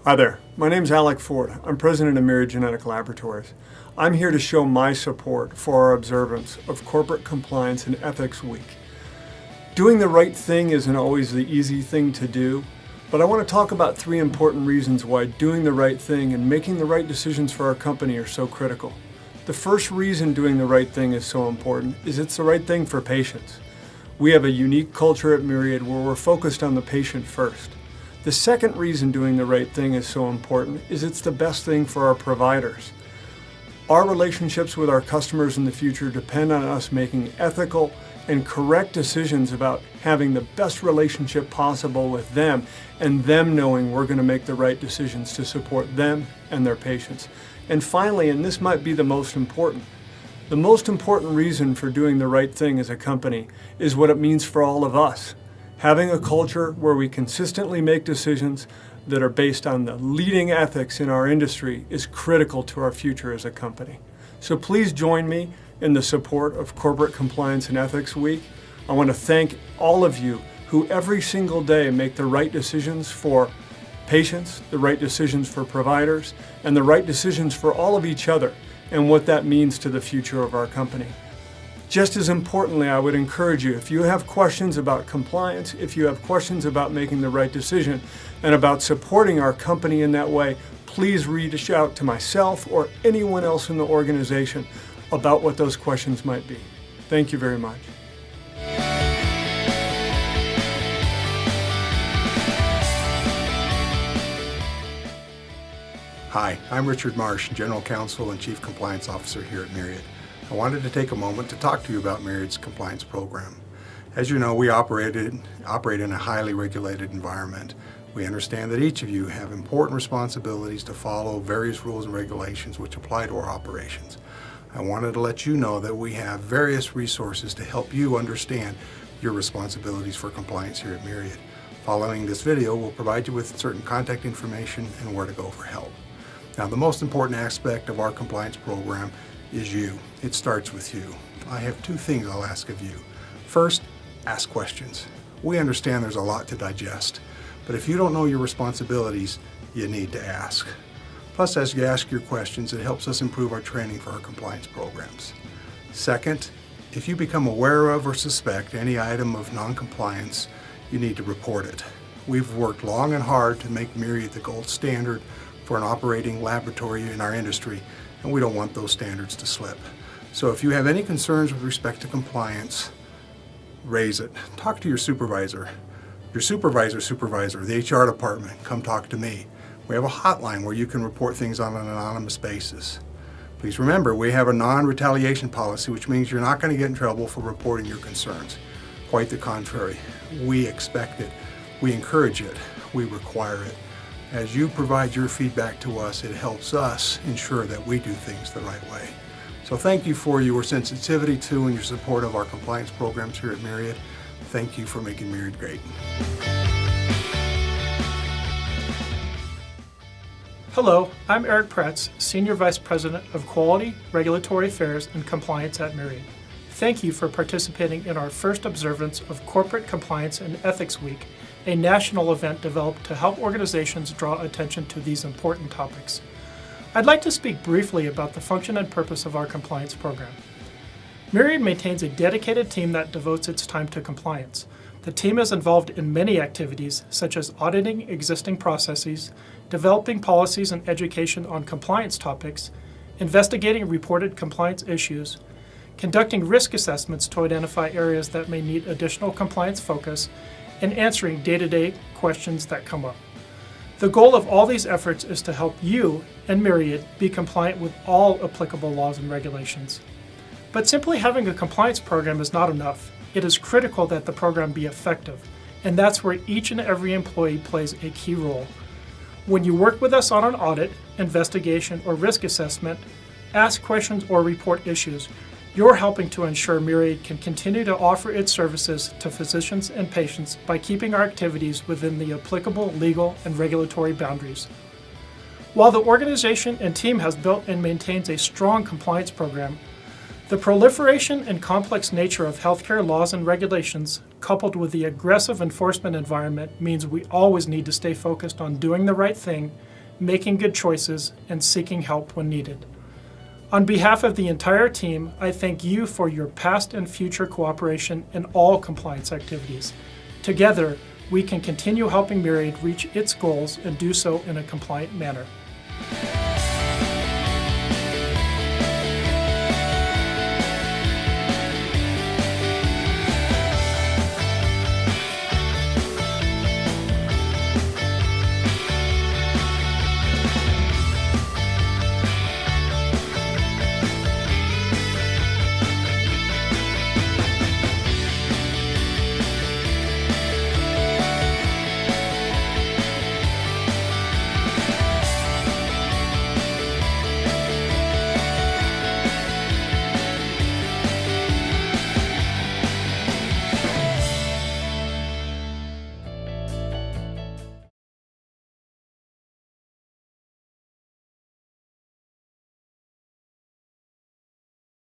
Hi there, my name's Alec Ford. I'm president of Myriad Genetic Laboratories. I'm here to show my support for our observance of Corporate Compliance and Ethics Week. Doing the right thing isn't always the easy thing to do, but I want to talk about 3 important reasons why doing the right thing and making the right decisions for our company are so critical. The first reason doing the right thing is so important is it's the right thing for patients. We have a unique culture at Myriad where we're focused on the patient first. The second reason doing the right thing is so important is it's the best thing for our providers. Our relationships with our customers in the future depend on us making ethical and correct decisions about having the best relationship possible with them and them knowing we're going to make the right decisions to support them and their patients. And finally, and this might be the most important reason for doing the right thing as a company is what it means for all of us. Having a culture where we consistently make decisions that are based on the leading ethics in our industry is critical to our future as a company. So please join me in the support of Corporate Compliance and Ethics Week. I want to thank all of you who every single day make the right decisions for patients, the right decisions for providers, and the right decisions for all of each other and what that means to the future of our company. Just as importantly, I would encourage you, if you have questions about compliance, if you have questions about making the right decision, and about supporting our company in that way, please reach out to myself or anyone else in the organization about what those questions might be. Thank you very much. Hi, I'm Richard Marsh, General Counsel and Chief Compliance Officer here at Myriad. I wanted to take a moment to talk to you about Myriad's compliance program. As you know, we operate in a highly regulated environment. We understand that each of you have important responsibilities to follow various rules and regulations which apply to our operations. I wanted to let you know that we have various resources to help you understand your responsibilities for compliance here at Myriad. Following this video, we'll provide you with certain contact information and where to go for help. Now, the most important aspect of our compliance program is you. It starts with you. I have 2 things I'll ask of you. First, ask questions. We understand there's a lot to digest, but if you don't know your responsibilities, you need to ask. Plus, as you ask your questions, it helps us improve our training for our compliance programs. Second, if you become aware of or suspect any item of non-compliance, you need to report it. We've worked long and hard to make Myriad the gold standard for an operating laboratory in our industry, and we don't want those standards to slip. So if you have any concerns with respect to compliance, raise it. Talk to your supervisor. Your supervisor, the HR department, come talk to me. We have a hotline where you can report things on an anonymous basis. Please remember, we have a non-retaliation policy, which means you're not going to get in trouble for reporting your concerns. Quite the contrary. We expect it. We encourage it. We require it. As you provide your feedback to us, it helps us ensure that we do things the right way. So thank you for your sensitivity to and your support of our compliance programs here at Myriad. Thank you for making Myriad great. Hello, I'm Eric Pretz, Senior Vice President of Quality, Regulatory Affairs, and Compliance at Myriad. Thank you for participating in our first observance of Corporate Compliance and Ethics Week, a national event developed to help organizations draw attention to these important topics. I'd like to speak briefly about the function and purpose of our compliance program. Myriad maintains a dedicated team that devotes its time to compliance. The team is involved in many activities, such as auditing existing processes, developing policies and education on compliance topics, investigating reported compliance issues, conducting risk assessments to identify areas that may need additional compliance focus, and answering day-to-day questions that come up. The goal of all these efforts is to help you and Myriad be compliant with all applicable laws and regulations. But simply having a compliance program is not enough. It is critical that the program be effective, and that's where each and every employee plays a key role. When you work with us on an audit, investigation, or risk assessment, ask questions or report issues, you're helping to ensure Myriad can continue to offer its services to physicians and patients by keeping our activities within the applicable legal and regulatory boundaries. While the organization and team has built and maintains a strong compliance program, the proliferation and complex nature of healthcare laws and regulations, coupled with the aggressive enforcement environment, means we always need to stay focused on doing the right thing making good choices, and seeking help when needed. On behalf of the entire team, I thank you for your past and future cooperation in all compliance activities. Together, we can continue helping Myriad reach its goals and do so in a compliant manner.